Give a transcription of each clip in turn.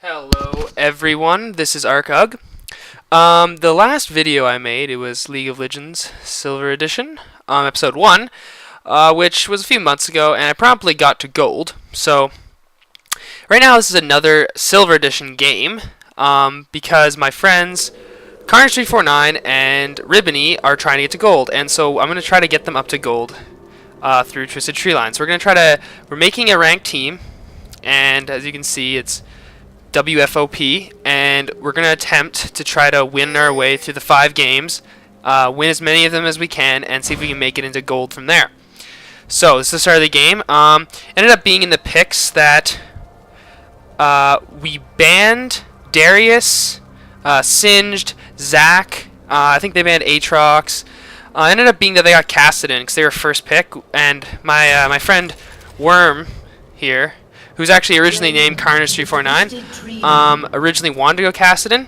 Hello everyone, this is ArcUg. The last video I made, it was League of Legends Silver Edition, episode 1, which was a few months ago, and I promptly got to gold. So, right now this is another Silver Edition game, because my friends, Carnage349 and Ribbony, are trying to get to gold, and so I'm going to try to get them up to gold through Twisted Treeline. So we're making a ranked team, and as you can see, it's WFOP, and we're going to attempt to try to win our way through the 5 games, win as many of them as we can, and see if we can make it into gold from there. So, this is the start of the game. Ended up being in the picks that we banned Darius, Singed, Zac, I think they banned Aatrox. Ended up being that they got Kassadin because they were first pick, and my friend Worm here, who's actually originally named Carnage349, originally wanted to go Kassadin.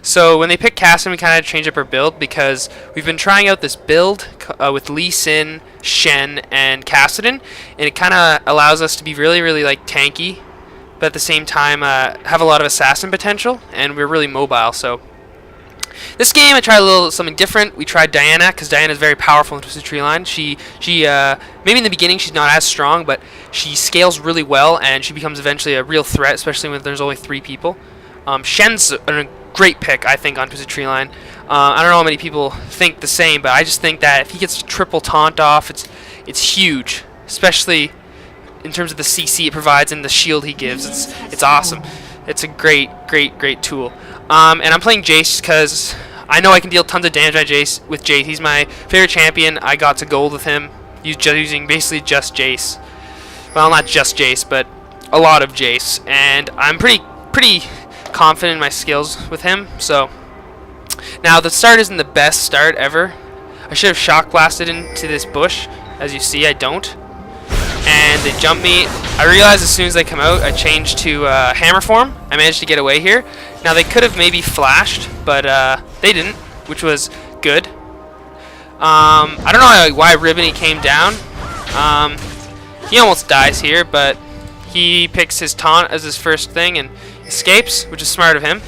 So when they picked Kassadin, we kind of had to change up our build because we've been trying out this build with Lee Sin, Shen, and Kassadin, and it kind of allows us to be really, really like tanky, but at the same time have a lot of assassin potential, and we're really mobile. So this game, I tried a little something different. We tried Diana because Diana is very powerful in Twisted Treeline. She maybe in the beginning she's not as strong, but she scales really well, and she becomes eventually a real threat, especially when there's only 3 people. Shen's a great pick, I think, on Twisted Treeline. I don't know how many people think the same, but I just think that if he gets triple taunt off, it's huge, especially in terms of the CC it provides and the shield he gives. It's awesome. It's a great tool. And I'm playing Jace because I know I can deal tons of damage with Jace. He's my favorite champion. I got to gold with him using basically just Jace. Well, not just Jace, but a lot of Jace. And I'm pretty confident in my skills with him. So now the start isn't the best start ever. I should have shock blasted into this bush. As you see, I don't. And they jump me. I realized as soon as they come out, I changed to hammer form. I managed to get away here. Now they could have maybe flashed, but they didn't, which was good. I don't know why Ribbony came down. He almost dies here, but he picks his taunt as his first thing and escapes, which is smart of him.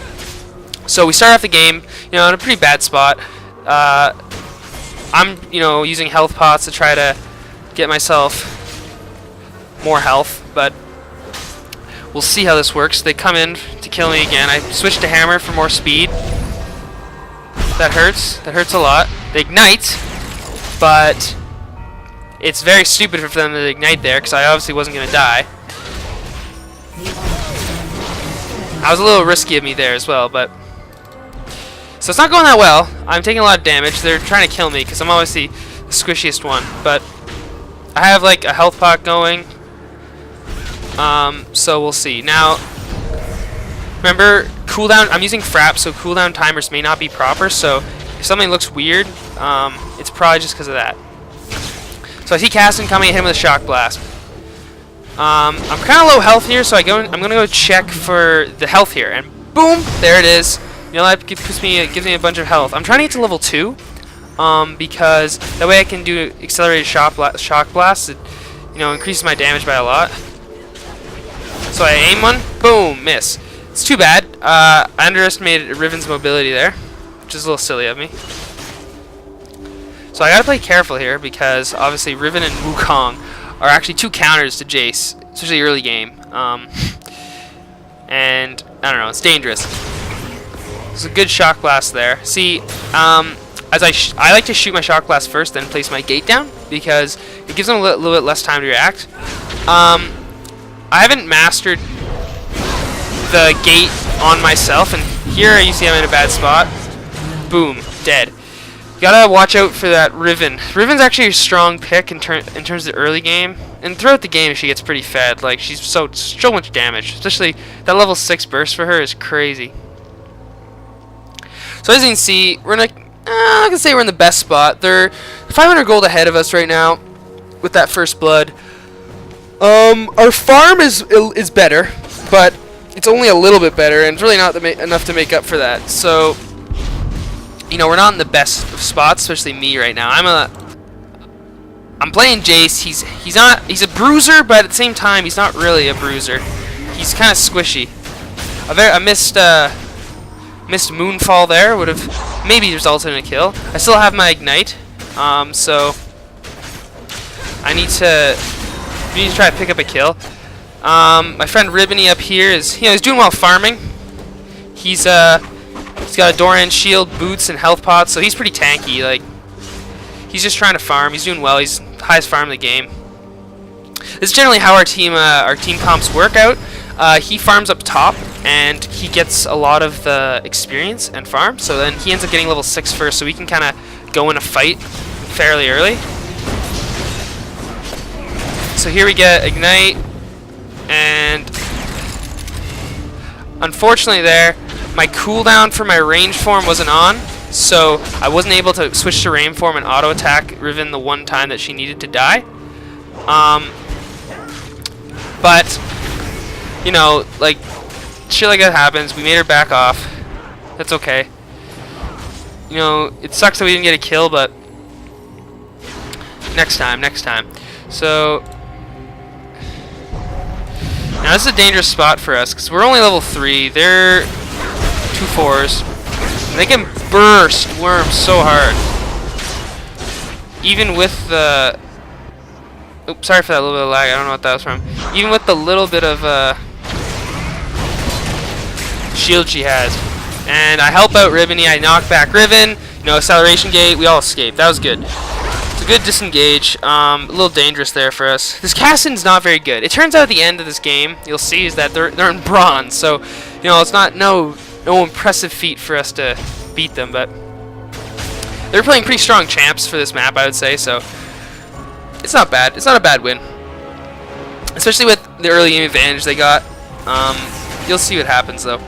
So we start off the game, in a pretty bad spot. I'm, using health pots to try to get myself more health, but we'll see how this works. They come in to kill me again. I switch to hammer for more speed. That hurts a lot. They ignite, but it's very stupid for them to ignite there because I obviously wasn't going to die. I was a little risky of me there as well, but so it's not going that well. I'm taking a lot of damage. They're trying to kill me because I'm obviously the squishiest one, but I have like a health pot going. So we'll see. Now, remember, cooldown, I'm using Fraps, so cooldown timers may not be proper, so if something looks weird, it's probably just because of that. So I see Kassadin coming, I hit him with a shock blast. I'm kind of low health here, so I'm going to go check for the health here, and boom, there it is. That gives me a bunch of health. I'm trying to get to level 2, because that way I can do accelerated shock blast. It, increases my damage by a lot. So I aim one, boom, miss. It's too bad. I underestimated Riven's mobility there, which is a little silly of me. So I gotta play careful here because obviously Riven and Wukong are actually 2 counters to Jace, especially early game. And I don't know, it's dangerous. There's a good shock blast there. See, as I like to shoot my shock blast first, then place my gate down because it gives them a little bit less time to react. I haven't mastered the gate on myself, and here you see I'm in a bad spot. Boom, dead. You gotta watch out for that Riven. Riven's actually a strong pick in terms of the early game, and throughout the game she gets pretty fed. Like, she's so much damage, especially that level 6 burst for her is crazy. So as you can see, we're in I can say we're in the best spot. They're 500 gold ahead of us right now with that first blood. Our farm is better, but it's only a little bit better, and it's really not enough to make up for that. So, we're not in the best of spots, especially me right now. I'm playing Jace. He's a bruiser, but at the same time, he's not really a bruiser. He's kind of squishy. a missed moonfall there would have maybe resulted in a kill. I still have my ignite, so I need to try to pick up a kill. My friend Ribony up here is, he's doing well farming. He's got a Doran shield, boots, and health pots, so he's pretty tanky. Like, he's just trying to farm. He's doing well. He's the highest farm in the game. This is generally how our team comps work out. He farms up top, and he gets a lot of the experience and farm. So then he ends up getting level 6 first, so we can kind of go in a fight fairly early. So here we get ignite, and unfortunately there, my cooldown for my range form wasn't on, so I wasn't able to switch to range form and auto attack Riven the one time that she needed to die. But like, shit like that happens. We made her back off. That's okay. It sucks that we didn't get a kill, but next time. So now this is a dangerous spot for us because we're only level 3. They're 2 4s. And they can burst worms so hard. Even with the... Oops, sorry for that little bit of lag. I don't know what that was from. Even with the little bit of shield she has. And I help out Ribony. I knock back Riven. Acceleration gate. We all escape. That was good. It's a good disengage. A little dangerous there for us. This Cassin's not very good. It turns out at the end of this game, you'll see, is that they're in bronze. So, it's not no impressive feat for us to beat them, but they're playing pretty strong champs for this map, I would say. So it's not bad. It's not a bad win, especially with the early game advantage they got. You'll see what happens though.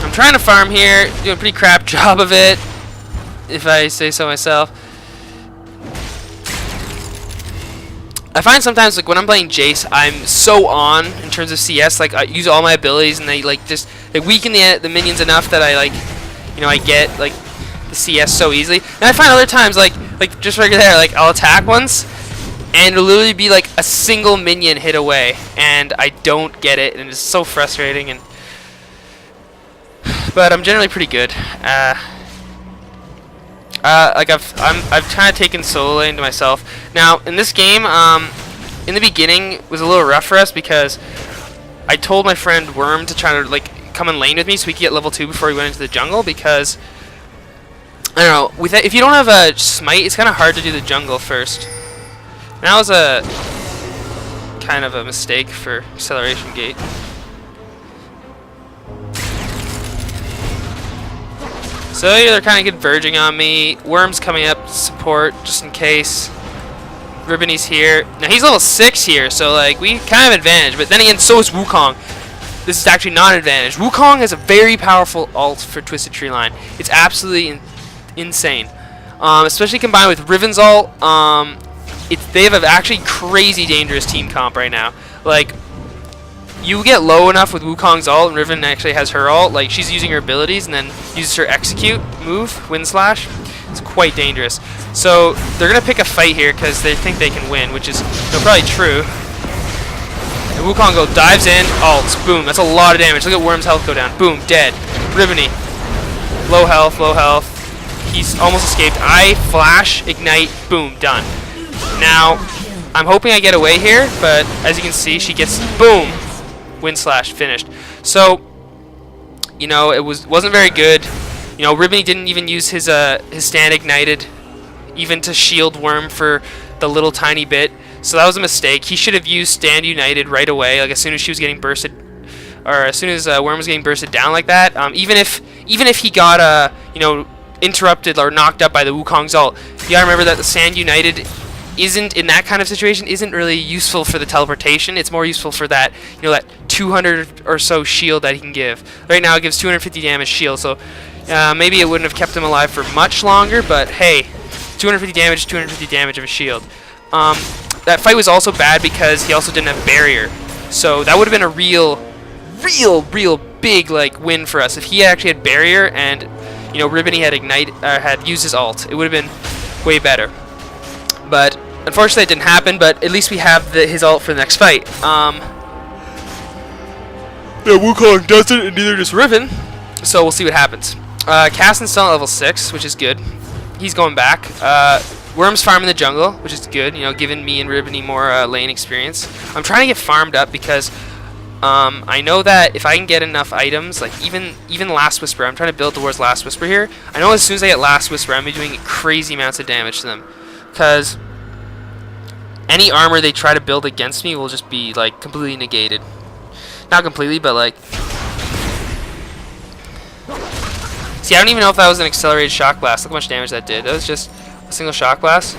I'm trying to farm here, doing a pretty crap job of it, if I say so myself. I find sometimes, like, when I'm playing Jace, I'm so on in terms of CS. Like, I use all my abilities, and they weaken the minions enough that I get like the CS so easily. And I find other times, like just right there, like, I'll attack once, and it'll literally be like a single minion hit away, and I don't get it, and it's so frustrating. But I'm generally pretty good. Like I've kind of taken solo lane to myself. Now in this game, in the beginning it was a little rough for us because I told my friend Worm to try to come in lane with me so we could get level 2 before we went into the jungle, because I don't know, if you don't have a smite, it's kind of hard to do the jungle first. And that was a kind of a mistake for acceleration gate. So they're kind of converging on me. Worm's coming up to support just in case. Ribony's here. Now he's level 6 here, so we kind of advantage. But then again, so is Wukong. This is actually not an advantage. Wukong has a very powerful ult for Twisted Tree Line. It's absolutely insane, especially combined with Riven's ult. They have an actually crazy dangerous team comp right now. Like, you get low enough with Wukong's ult, and Riven actually has her ult. Like, she's using her abilities and then uses her execute move, Wind Slash. It's quite dangerous. So they're gonna pick a fight here because they think they can win, which is probably true. And Wukong dives in, ults, boom. That's a lot of damage. Look at Worm's health go down. Boom, dead. Ribony, low health, low health. He's almost escaped. I flash, ignite, boom, done. Now I'm hoping I get away here, but as you can see, she gets boom. Wind Slash, finished. So, it wasn't very good. Ribony didn't even use his stand ignited, even to shield Worm for the little tiny bit. So that was a mistake. He should have used stand united right away, like as soon as she was getting bursted, or as soon as Worm was getting bursted down like that. Even if he got interrupted or knocked up by the Wukong's ult, you gotta remember that the stand united isn't, in that kind of situation, isn't really useful for the teleportation. It's more useful for that, that 200 or so shield that he can give. Right now it gives 250 damage shield, so maybe it wouldn't have kept him alive for much longer, but hey, 250 damage of a shield. That fight was also bad because he also didn't have barrier, so that would have been a real big win for us if he actually had barrier and Ribony had used his ult. It would have been way better. But unfortunately, it didn't happen. But at least we have his ult for the next fight. Yeah, Wukong doesn't, and neither does Riven. So we'll see what happens. Kassadin's still at level 6, which is good. He's going back. Worm's farming the jungle, which is good, you know, giving me and Ribony more lane experience. I'm trying to get farmed up because I know that if I can get enough items, like even Last Whisper, I'm trying to build towards Last Whisper here. I know as soon as I get Last Whisper, I'm going to be doing crazy amounts of damage to them. Because any armor they try to build against me will just be, like, completely negated. Not completely, but, like... See, I don't even know if that was an accelerated shock blast. Look how much damage that did. That was just a single shock blast.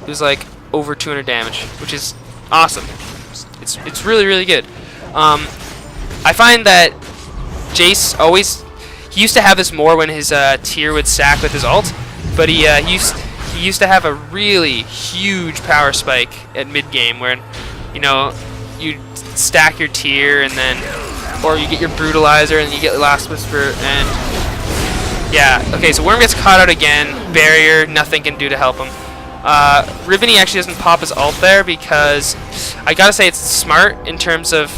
It was, like, over 200 damage, which is awesome. It's really, really good. I find that Jace always... He used to have this more when his tier would stack with his ult, but he used to have a really huge power spike at mid-game where, you know, you stack your tier and then... Or you get your Brutalizer and you get Last Whisper and... Yeah, okay, so Worm gets caught out again. Barrier, nothing can do to help him. Ribony actually doesn't pop his ult there because I gotta say it's smart in terms of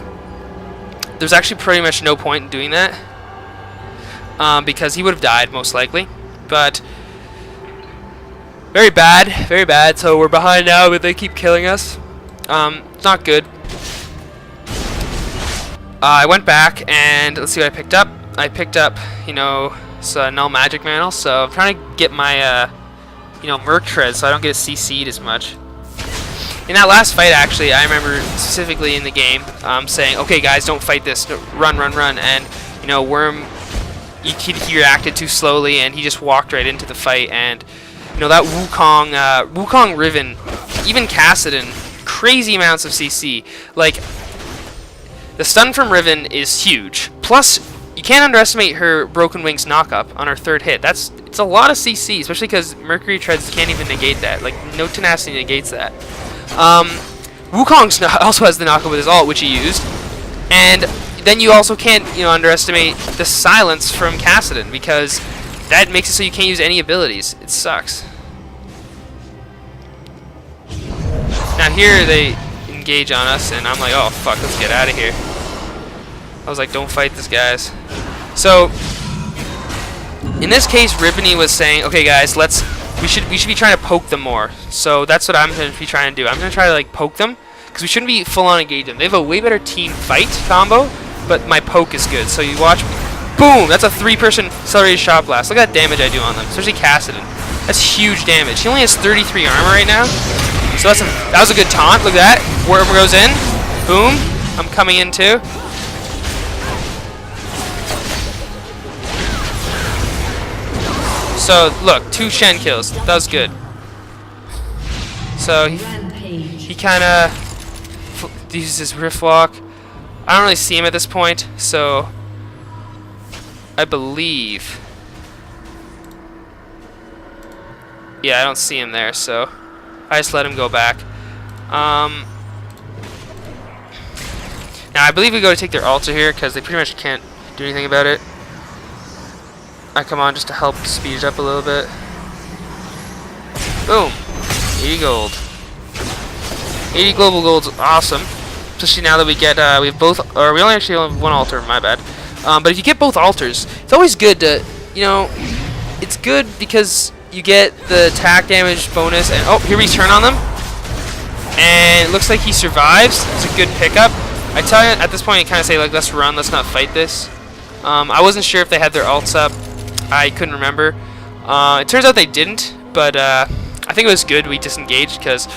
there's actually pretty much no point in doing that because he would have died most likely. But very bad. So we're behind now, but they keep killing us. It's not good. I went back and let's see what I picked up. I picked up, you know, Null Magic Mantle, so I'm trying to get my, you know, Merc Tread so I don't get CC'd as much. In that last fight, actually, I remember specifically in the game saying, okay, guys, don't fight this, run, and, you know, Worm, he reacted too slowly, and he just walked right into the fight, and, you know, that Wukong Riven, even Kassadin, crazy amounts of CC. Like, the stun from Riven is huge, plus you can't underestimate her Broken Wings knock-up on her third hit. It's a lot of CC, especially because Mercury Treads can't even negate that. Like, no Tenacity negates that. Wukong also has the knock-up with his ult, which he used. And then you also can't, you know, underestimate the silence from Kassadin, because that makes it so you can't use any abilities. It sucks. Now here they engage on us, and I'm like, oh fuck, let's get out of here. I was like, don't fight this, guys. So, in this case, Ribony was saying, okay, guys, we should be trying to poke them more. So that's what I'm going to be trying to do. I'm going to try to like poke them because we shouldn't be full on engage them. They have a way better team fight combo, but my poke is good. So you watch, boom! That's a 3-person accelerated shot blast. Look at that damage I do on them, especially Kassadin. That's huge damage. He only has 33 armor right now, so that was a good taunt. Look at that. Worm goes in, boom. I'm coming in too. So, look, 2 Shen kills. That was good. So, he kind of uses his Rift Walk. I don't really see him at this point, so I believe... Yeah, I don't see him there, so I just let him go back. Now, I believe we go to take their altar here, because they pretty much can't do anything about it. I come on just to help speed it up a little bit. Boom! 80 gold. 80 global gold's awesome. Especially now that we get, we have both, or we only actually have 1 altar, my bad. But if you get both altars, it's always good to, you know, it's good because you get the attack damage bonus, and oh, here we turn on them. And it looks like he survives. It's a good pickup. I tell you, at this point, you kind of say, like, let's run, let's not fight this. I wasn't sure if they had their ults up. I couldn't remember. It turns out they didn't, but I think it was good we disengaged because,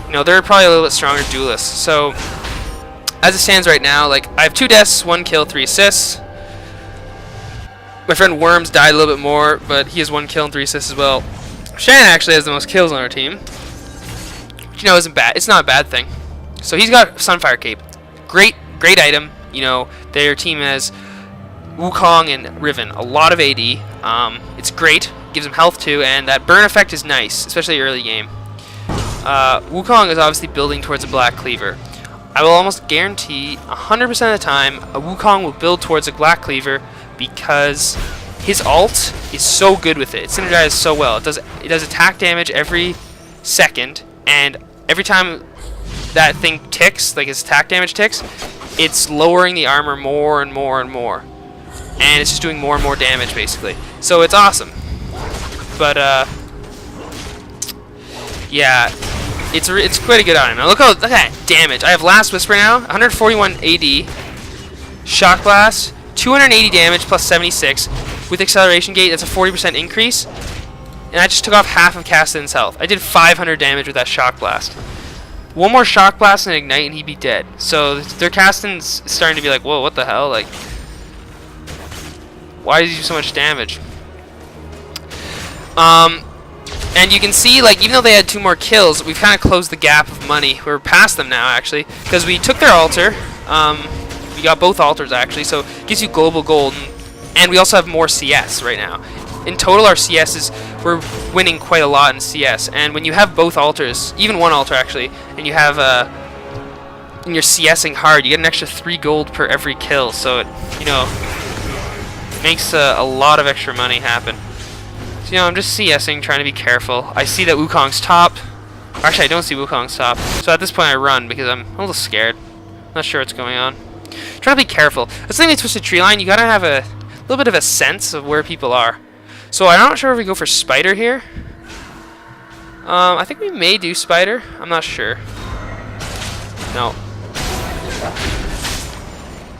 you know, they're probably a little bit stronger duelists. So, as it stands right now, like, I have 2 deaths, 1 kill, 3 assists. My friend Worms died a little bit more, but he has 1 kill and 3 assists as well. Shan actually has the most kills on our team, which, you know, isn't bad. It's not a bad thing. So he's got Sunfire Cape. Great item. You know, their team has Wukong and Riven, a lot of AD. It's great, gives him health too, and that burn effect is nice, especially early game. Wukong is obviously building towards a Black Cleaver. I will almost guarantee 100% of the time a Wukong will build towards a Black Cleaver because his ult is so good with it. It synergizes so well. It does attack damage every second, and every time that thing ticks, like his attack damage ticks, it's lowering the armor more and more and more. And it's just doing more and more damage, basically. So it's awesome. But, yeah, it's quite a good item. Now look at that damage. I have Last Whisper now, 141 AD, Shock Blast, 280 damage plus 76. With Acceleration Gate, that's a 40% increase. And I just took off half of Kassadin's health. I did 500 damage with that Shock Blast. One more Shock Blast and Ignite and he'd be dead. So their Kassadin's starting to be like, whoa, what the hell? Like, why does he do so much damage? And you can see, like, even though they had 2 more kills, we've kind of closed the gap of money. We're past them now, actually, because we took their altar. We got both altars, actually, so it gives you global gold, and we also have more CS right now. In total, our CS is, we're winning quite a lot in CS, and when you have both altars, even one altar, actually, and you have, and you're CSing hard, you get an extra 3 gold per every kill, so it, you know, makes a lot of extra money happen. So, you know, I'm just CSing, trying to be careful. I see that Wukong's top. Actually, I don't see Wukong's top. So at this point, I run because I'm a little scared. Not sure what's going on. Trying to be careful. That's the thing with Twisted Tree Line. You gotta have a little bit of a sense of where people are. So I'm not sure if we go for Spider here. I think we may do Spider. I'm not sure. No.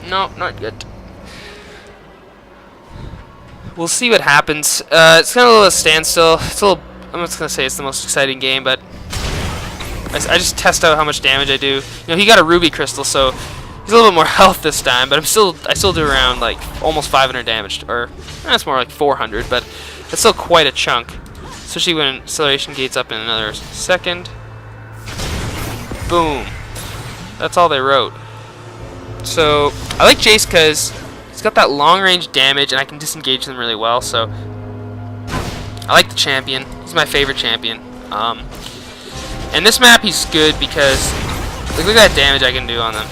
No, not yet. We'll see what happens. It's kind of a little standstill. It's a little. I'm not gonna say it's the most exciting game, but I just test out how much damage I do. You know, he got a ruby crystal, so he's a little bit more health this time. But I still do around like almost 500 damage, or that's more like 400, but it's still quite a chunk. Especially when Acceleration Gate's up in another second. Boom. That's all they wrote. So I like Jace because he's got that long range damage and I can disengage them really well, so I like the champion. He's my favorite champion. And this map he's good because look at that damage I can do on them.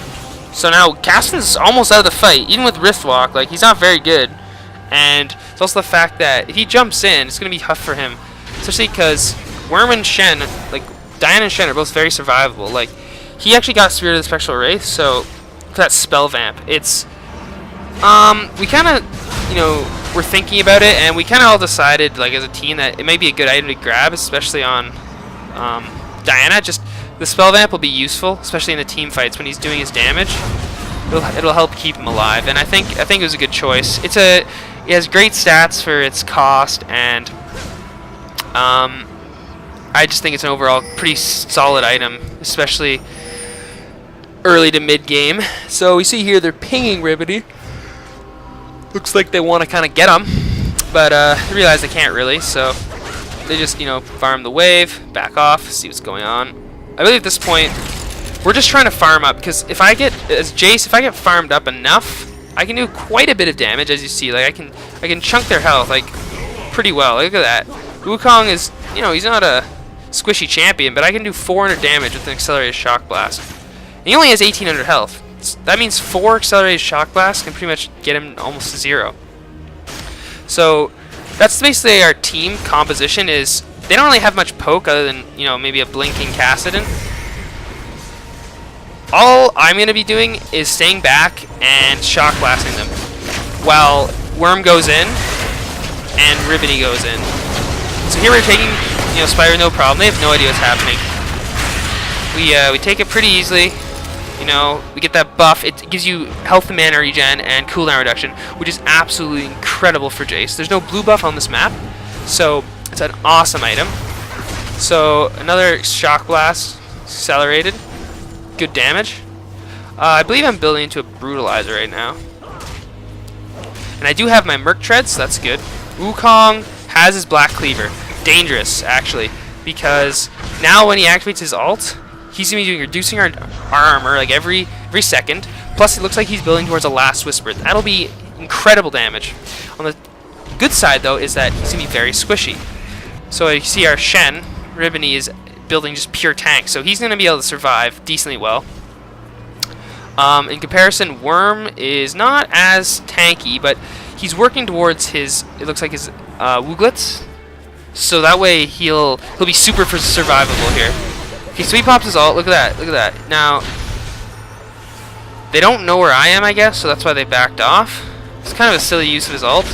So now Kassadin's almost out of the fight, even with Riftwalk, like he's not very good. And it's also the fact that if he jumps in, it's gonna be tough for him. Especially because Worm and Shen, like Diana and Shen are both very survivable. Like he actually got Spirit of the Spectral Wraith, so for that spell vamp, it's we kind of, you know, were thinking about it, and we kind of all decided, like as a team, that it might be a good item to grab, especially on Diana. Just the spell vamp will be useful, especially in the team fights when he's doing his damage. It'll help keep him alive, and I think it was a good choice. It has great stats for its cost, and I just think it's an overall pretty solid item, especially early to mid game. So we see here they're pinging Ribity. Looks like they want to kind of get him, but they realize they can't really, so they just, you know, farm the wave, back off, see what's going on. I believe at this point we're just trying to farm up, because if I get if I get farmed up enough, I can do quite a bit of damage, as you see. Like I can chunk their health like pretty well. Look at that. Wukong is, you know, he's not a squishy champion, but I can do 400 damage with an accelerated shock blast. And he only has 1800 health. That means 4 accelerated shock blasts can pretty much get him almost to 0. So that's basically our team composition. Is they don't really have much poke other than, you know, maybe a blinking Kassadin. All I'm going to be doing is staying back and shock blasting them while Worm goes in and Ribity goes in. So here we're taking, you know, Spider no problem. They have no idea what's happening. We take it pretty easily. You know, we get that buff. It gives you health and mana regen and cooldown reduction, which is absolutely incredible for Jace. There's no blue buff on this map, so it's an awesome item. So another shock blast, accelerated, good damage. I believe I'm building into a brutalizer right now, and I do have my Merc Tread, so that's good. Wukong has his Black Cleaver, dangerous actually, because now when he activates his ult, he's going to be reducing our armor like every second. Plus, it looks like he's building towards a Last Whisper. That'll be incredible damage. On the good side, though, is that he's going to be very squishy. So you see our Shen, Ribony, is building just pure tank. So he's going to be able to survive decently well. In comparison, Worm is not as tanky, but he's working towards his, it looks like his Wooglets. So that way he'll be super survivable here. Okay, so he pops his ult. Look at that. Look at that. Now, they don't know where I am, I guess, so that's why they backed off. It's kind of a silly use of his ult.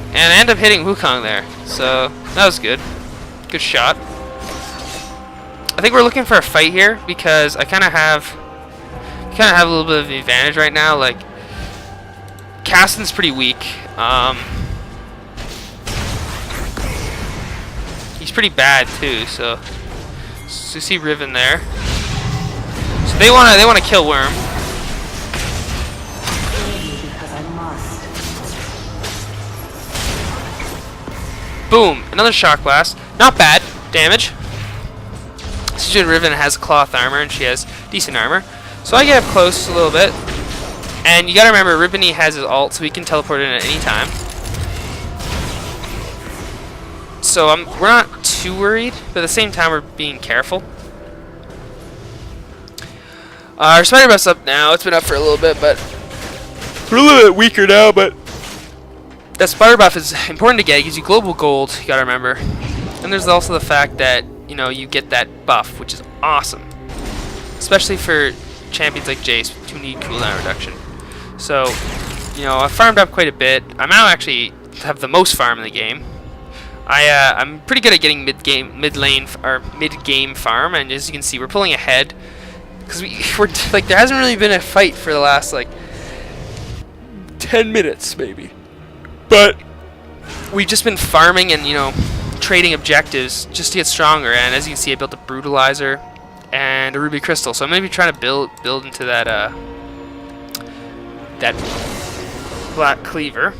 And I end up hitting Wukong there, so that was good. Good shot. I think we're looking for a fight here because I kind of have a little bit of the advantage right now. Like, Caston's pretty weak. He's pretty bad too. So you see Riven there. So they wanna kill Worm. Boom! Another shock blast. Not bad damage. Suijin Riven has cloth armor and she has decent armor. So I get up close a little bit. And you gotta remember, Ribony has his ult, so he can teleport in at any time. So we're not too worried, but at the same time we're being careful. Our spider buff's up now. It's been up for a little bit, but we're a little bit weaker now, but that spider buff is important to get. It gives you global gold, you gotta remember. And there's also the fact that, you know, you get that buff, which is awesome. Especially for champions like Jace who need cooldown reduction. So, you know, I farmed up quite a bit. I now actually have the most farm in the game. I'm pretty good at getting mid-game farm, and as you can see, we're pulling ahead because we're like, there hasn't really been a fight for the last like 10 minutes maybe, but we've just been farming and, you know, trading objectives just to get stronger. And as you can see, I built a Brutalizer and a Ruby Crystal, so I'm gonna be trying to build into that that Black Cleaver,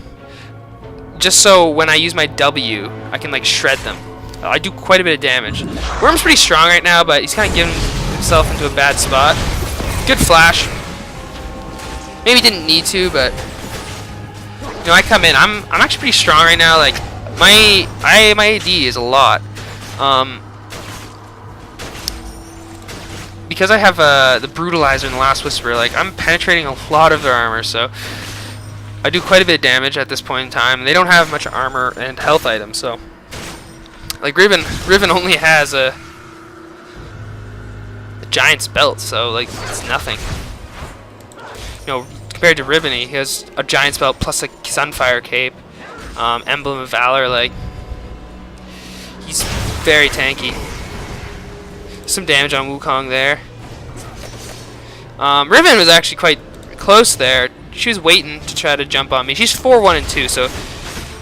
just so when I use my W, I can like shred them. I do quite a bit of damage. Worm's pretty strong right now, but he's kind of getting himself into a bad spot. Good flash. Maybe didn't need to, but you know, I come in. I'm actually pretty strong right now. Like my AD is a lot. Because I have the Brutalizer and the Last Whisper, like I'm penetrating a lot of their armor, so I do quite a bit of damage at this point in time. They don't have much armor and health items, so like Riven only has a Giant's Belt, so like it's nothing. You know, compared to Ribony, he has a Giant's Belt plus a Sunfire Cape, Emblem of Valor. Like, he's very tanky. Some damage on Wukong there. Riven was actually quite close there. She was waiting to try to jump on me. She's 4-1-2, so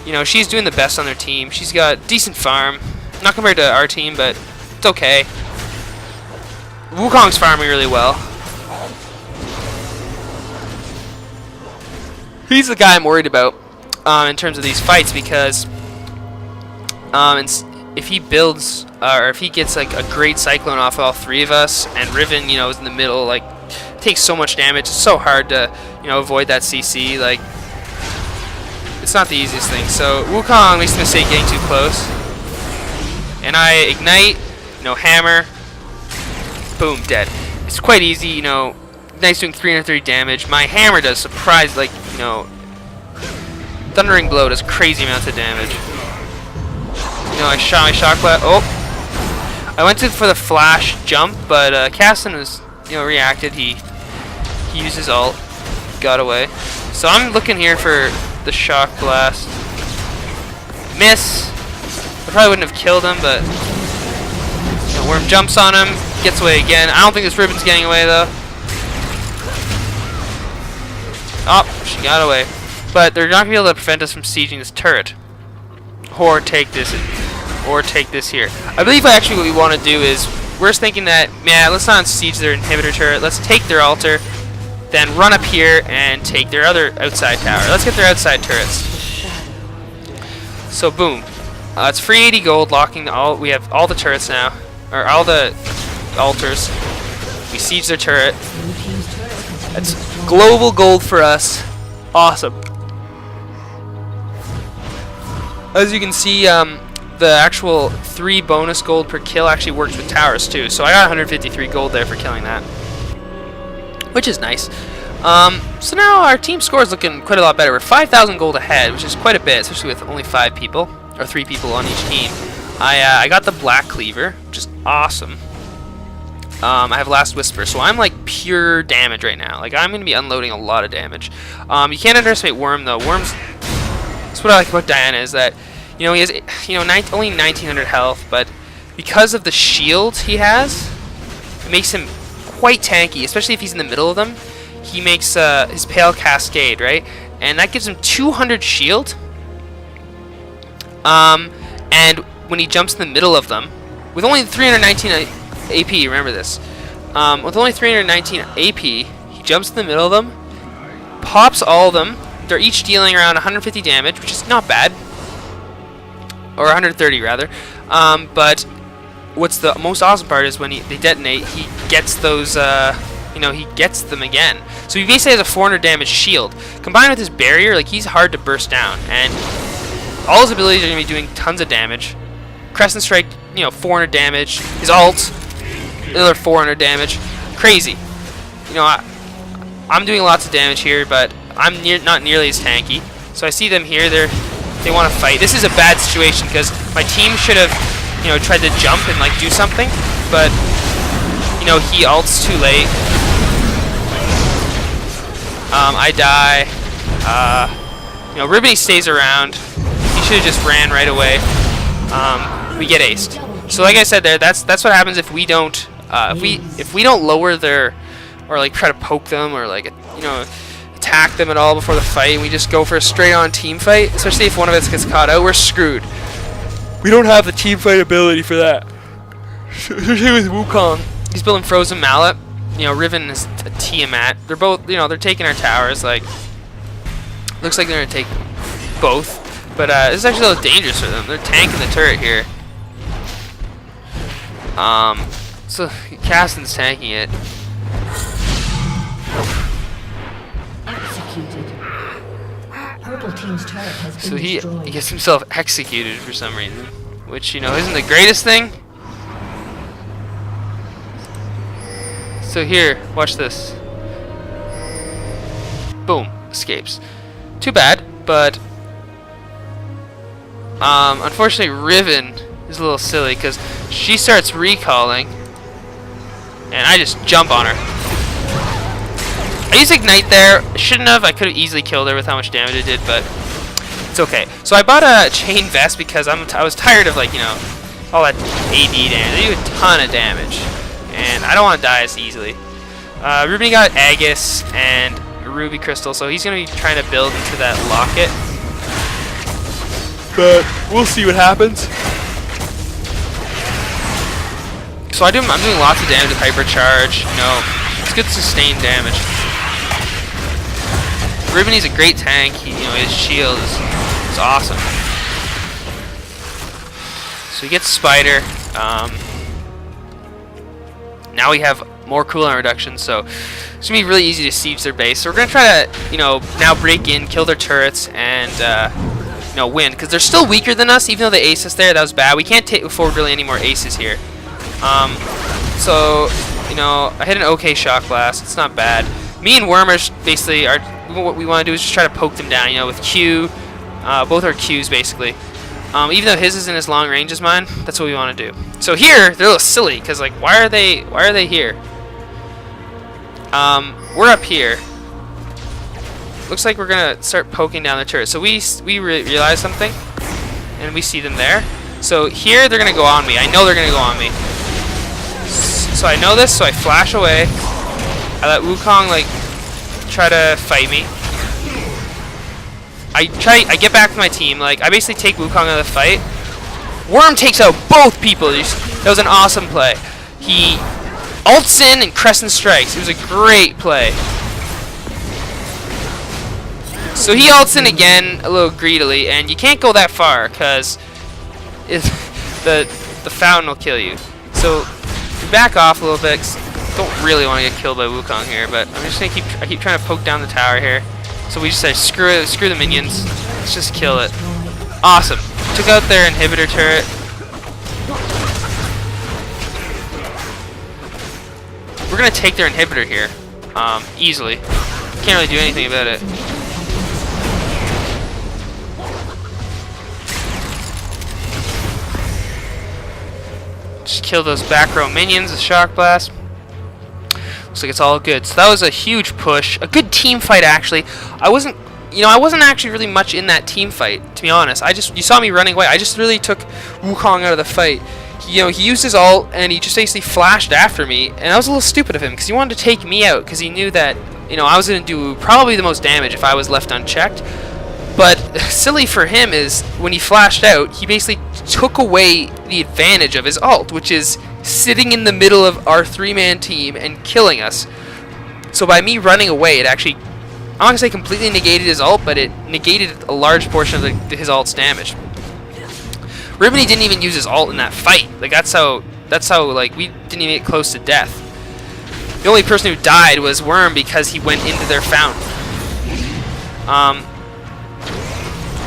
you know, she's doing the best on their team. She's got decent farm, not compared to our team, but it's okay. Wukong's farming really well. He's the guy I'm worried about in terms of these fights, because if he builds, or if he gets like a great Cyclone off all three of us, and Riven, you know, is in the middle, like, takes so much damage. It's so hard to, you know, avoid that CC. Like, it's not the easiest thing. So Wukong makes the mistake getting too close, and I ignite, you know, hammer, boom, dead. It's quite easy, you know. Ignite's doing 330 damage. My hammer does surprise, like, you know, Thundering Blow does crazy amounts of damage. You know, I shot my shock blast. Oh, I went for the flash jump, but Caston was, you know, reacted. He used his ult, got away. So I'm looking here for the shock blast. Miss. I probably wouldn't have killed him, but you know, Worm jumps on him, gets away again. I don't think this Riven's getting away though. Oh, she got away. But they're not gonna be able to prevent us from sieging this turret, or take this here. I believe actually what we want to do is, we're just thinking that, yeah, let's not siege their inhibitor turret. Let's take their altar, then run up here and take their other outside tower. Let's get their outside turrets. So boom, it's free 80 gold, locking all. We have all the turrets now, or all the altars. We siege their turret. That's global gold for us. Awesome. As you can see, the actual 3 bonus gold per kill actually works with towers too. So I got 153 gold there for killing that, which is nice. So now our team score is looking quite a lot better. We're 5,000 gold ahead, which is quite a bit, especially with only 5 people, or 3 people on each team. I got the Black Cleaver, which is awesome. I have Last Whisper, so I'm like pure damage right now. Like I'm gonna be unloading a lot of damage. You can't underestimate Worm though. Worm's that's what I like about Diana is that he has only 1900 health, but because of the shield he has, it makes him quite tanky, especially if he's in the middle of them. He makes his Pale Cascade, right? And that gives him 200 shield. And when he jumps in the middle of them, with only 319 AP, remember this. With only 319 AP, he jumps in the middle of them, pops all of them. They're each dealing around 150 damage, which is not bad. Or 130 rather. But what's the most awesome part is when they detonate, he gets those, he gets them again. So he basically has a 400 damage shield. Combined with his barrier, like he's hard to burst down. And all his abilities are going to be doing tons of damage. Crescent Strike, 400 damage. His ult, another 400 damage. Crazy. I'm doing lots of damage here, but I'm not nearly as tanky. So I see them here. They want to fight. This is a bad situation because my team should have, tried to jump and like do something, but he ults too late. I die. Ribby stays around. He should have just ran right away. We get aced. So like I said there, that's what happens if we don't if we don't lower their or like try to poke them or like attack them at all before the fight, and we just go for a straight on team fight, especially if one of us gets caught out, we're screwed. We don't have the team fight ability for that. Especially with Wukong. He's building Frozen Mallet. Riven is a Tiamat. They're both, they're taking our towers. Like, looks like they're gonna take both. But this is actually a little dangerous for them. They're tanking the turret here. So Caston's tanking it. Executed. Purple team's turret has been So he destroyed. gets himself executed for some reason, which isn't the greatest thing. So here, watch this. Boom, escapes. Too bad, but unfortunately Riven is a little silly because she starts recalling, and I just jump on her. I used Ignite there. Shouldn't have. I could have easily killed her with how much damage it did, but it's okay. So I bought a chain vest because I was tired of all that AD damage. They do a ton of damage, and I don't want to die as easily. Ruby got Aegis and Ruby Crystal, so he's gonna be trying to build into that locket. But we'll see what happens. So I'm doing lots of damage with Hypercharge. It's good sustained damage. Ruben is a great tank. His shield is awesome. So he gets Spider. Now we have more cooldown reduction, so it's gonna be really easy to siege their base. So we're gonna try to, now break in, kill their turrets, and win, because they're still weaker than us. Even though the ace is there, that was bad. We can't take forward really any more aces here. So I hit an okay shock blast. It's not bad. Me and Worm are basically what we want to do is just try to poke them down. With Q, both our Qs basically. Even though his isn't as long range as mine, that's what we want to do. So here, they're a little silly, because why are they here? We're up here. Looks like we're gonna start poking down the turret. So we realize something, and we see them there. So here they're gonna go on me. I know they're gonna go on me. So I know this, so I flash away. I let Wukong try to fight me. I get back to my team. I basically take Wukong out of the fight. Worm takes out both people. That was an awesome play. He ults in and Crescent Strikes. It was a great play. So he ults in again a little greedily, and you can't go that far because the fountain will kill you. So you back off a little bit. Don't really want to get killed by Wukong here, but I'm just gonna keep trying to poke down the tower here. So we just say screw the minions. Let's just kill it. Awesome. Took out their inhibitor turret. We're gonna take their inhibitor here, easily. Can't really do anything about it. Just kill those back row minions with Shock Blast. Looks like it's all good. So that was a huge push. A good team fight, actually. I wasn't actually really much in that team fight, to be honest. You saw me running away. I just really took Wukong out of the fight. He used his ult, and he just basically flashed after me, and that was a little stupid of him, because he wanted to take me out, because he knew that, I was going to do probably the most damage if I was left unchecked. But silly for him is, when he flashed out, he basically took away the advantage of his ult, which is sitting in the middle of our 3-man team and killing us. So by me running away, it actually, I'm not going to say completely negated his ult, but it negated a large portion of his ult's damage. Rimini didn't even use his ult in that fight. Like, that's how like, we didn't even get close to death. The only person who died was Worm because he went into their fountain.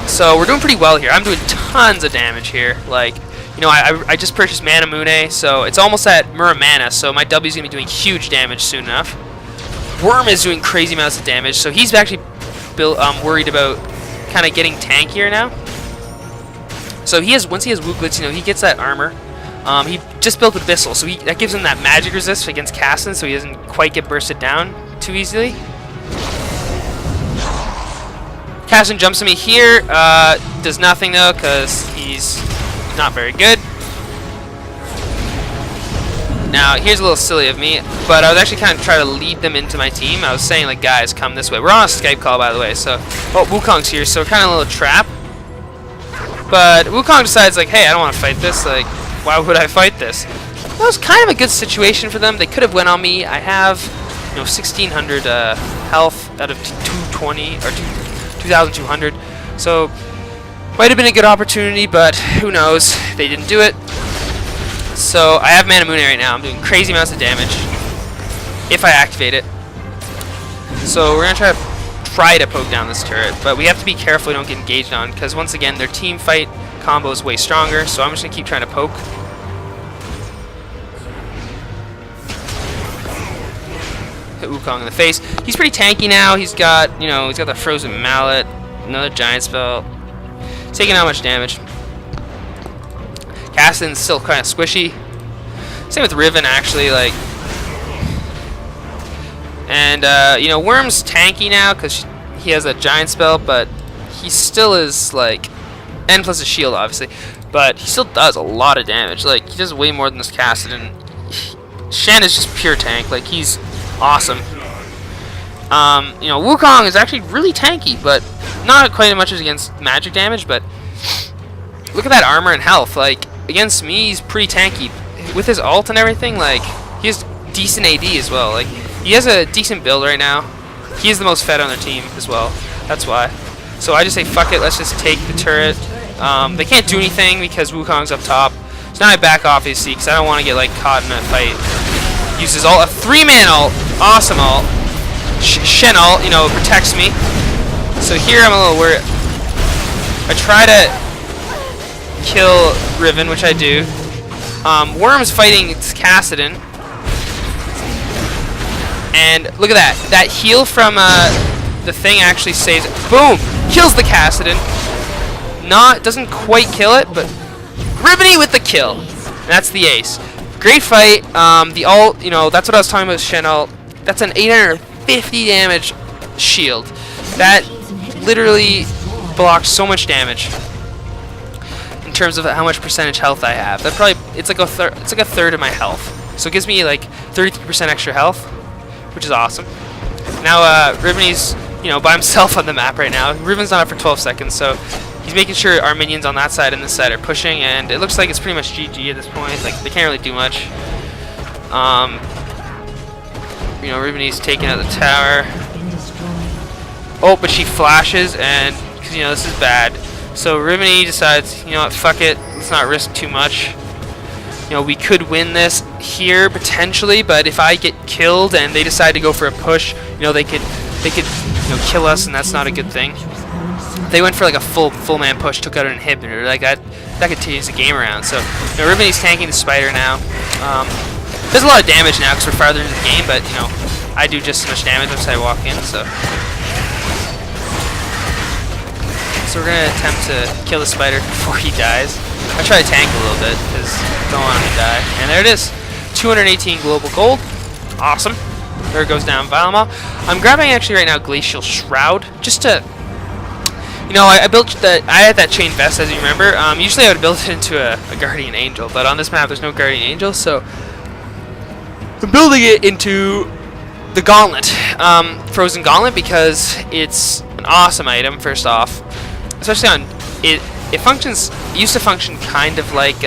So we're doing pretty well here. I'm doing tons of damage here. Like, I just purchased Manamune, so it's almost at Muramana, so my W's going to be doing huge damage soon enough. Worm is doing crazy amounts of damage, so he's actually worried about kind of getting tankier now. So once he has Wuglitz, he gets that armor. He just built Abyssal, so that gives him that magic resist against Kassadin, so he doesn't quite get bursted down too easily. Kassadin jumps at me here, does nothing though, because he's not very good. Now, here's a little silly of me, but I was actually kind of trying to lead them into my team. I was saying, like, guys, come this way. We're on a Skype call, by the way, so... Oh, Wukong's here, so we're kind of a little trap. But Wukong decides, like, hey, I don't want to fight this. Like, why would I fight this? That was kind of a good situation for them. They could have went on me. I have, 1,600 health out of 220, or 2,200. So, might have been a good opportunity, but who knows. They didn't do it. So, I have Manamune right now. I'm doing crazy amounts of damage if I activate it. So, we're going to try to poke down this turret, but we have to be careful we don't get engaged on, because once again, their team fight combo is way stronger, so I'm just going to keep trying to poke. Hit Wukong in the face. He's pretty tanky now. He's got, he's got the Frozen Mallet, another Giant Spell. Taking out much damage. Kassadin's still kind of squishy. Same with Riven, actually, like... And, Worm's tanky now because he has a Giant Spell, but he still is, like, and plus a shield, obviously, but he still does a lot of damage. Like, he does way more than this Kassadin. Shen is just pure tank. Like, he's awesome. Wukong is actually really tanky, but not quite as much as against magic damage, but look at that armor and health. Like, against me, he's pretty tanky. With his ult and everything, like, he has decent AD as well. Like, he has a decent build right now. He is the most fed on their team as well. That's why. So I just say, fuck it, let's just take the turret. They can't do anything because Wukong's up top. So now I back off, you see, because I don't want to get, like, caught in a fight. Uses ult, a 3-man ult. Awesome ult. Shen ult, protects me. So here I'm a little worried. I try to kill Riven, which I do. Worm's fighting Kassadin. And look at that. That heal from the thing actually saves it. Boom! Kills the Kassadin. Doesn't quite kill it, but Rimini with the kill. And that's the ace. Great fight. The ult, that's what I was talking about with Shen ult. That's an 850 damage shield. That literally blocks so much damage in terms of how much percentage health I have. That probably it's like a third of my health. So it gives me like 33% extra health, which is awesome. Now Rimini's by himself on the map right now. Riven's not up for 12 seconds, so he's making sure our minions on that side and this side are pushing, and it looks like it's pretty much GG at this point. Like, they can't really do much. Rimini's taking out the tower. Oh, but she flashes, and because this is bad. So Rimini decides, what, fuck it, let's not risk too much. We could win this here potentially, but if I get killed and they decide to go for a push, they could kill us, and that's not a good thing. They went for like a full man push, took out an inhibitor, like that could change the game around. So Rimini's tanking the spider now. There's a lot of damage now because we're farther into the game, but I do just as much damage once I walk in. So we're gonna attempt to kill the spider before he dies. I try to tank a little bit because I don't want him to die. And there it is, 218 global gold. Awesome. There goes down Valma. I'm grabbing actually right now Glacial Shroud just to, you know, I built that. I had that chain vest, as you remember. Usually I would build it into a Guardian Angel, but on this map there's no Guardian Angel, so I'm building it into the Gauntlet, Frozen Gauntlet, because it's an awesome item. First off, especially on it. It functions. It used to function kind of like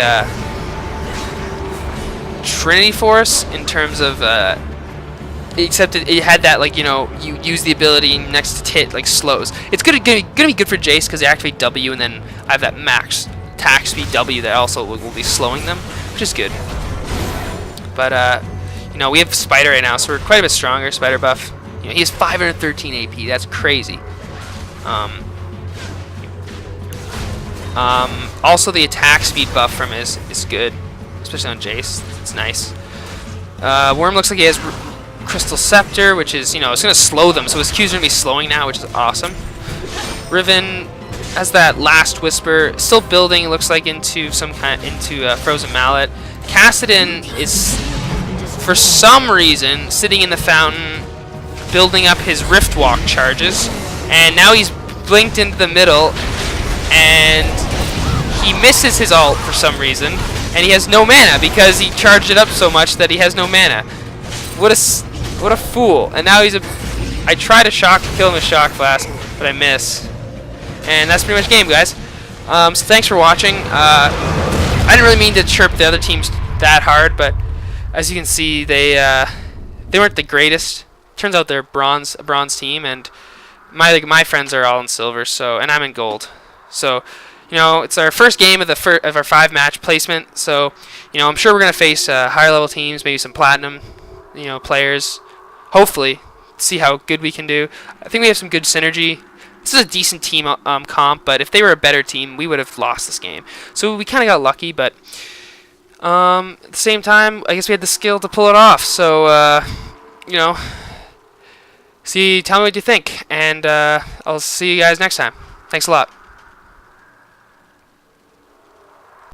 Trinity Force in terms of. Except it had that, like, you know, you use the ability next to tit, like, slows. It's gonna be good for Jace because they activate W, and then I have that max attack speed W that also will be slowing them, which is good. But you know, we have Spider right now, so we're quite a bit stronger. Spider buff. You know, he has 513 AP. That's crazy. Also, the attack speed buff from him is good, especially on Jace. It's nice. Worm looks like he has Crystal Scepter, which is, you know, it's going to slow them, so his Q's are going to be slowing now, which is awesome. Riven has that Last Whisper, still building, it looks like, into Frozen Mallet. Kassadin is, for some reason, sitting in the fountain, building up his Rift Walk charges, and now he's blinked into the middle, and he misses his ult for some reason, and he has no mana because he charged it up so much that he has no mana. What a fool! And now he's I try to kill him with Shock Blast, but I miss. And that's pretty much game, guys. So thanks for watching. I didn't really mean to chirp the other teams that hard, but as you can see, they weren't the greatest. Turns out they're a bronze team, and my friends are all in silver, so, and I'm in gold. So, you know, it's our first game of our 5-match placement. So, you know, I'm sure we're gonna face higher level teams, maybe some platinum, you know, players. Hopefully, see how good we can do. I think we have some good synergy. This is a decent team comp, but if they were a better team, we would have lost this game. So we kind of got lucky, but at the same time, I guess we had the skill to pull it off. So, you know, tell me what you think, and I'll see you guys next time. Thanks a lot.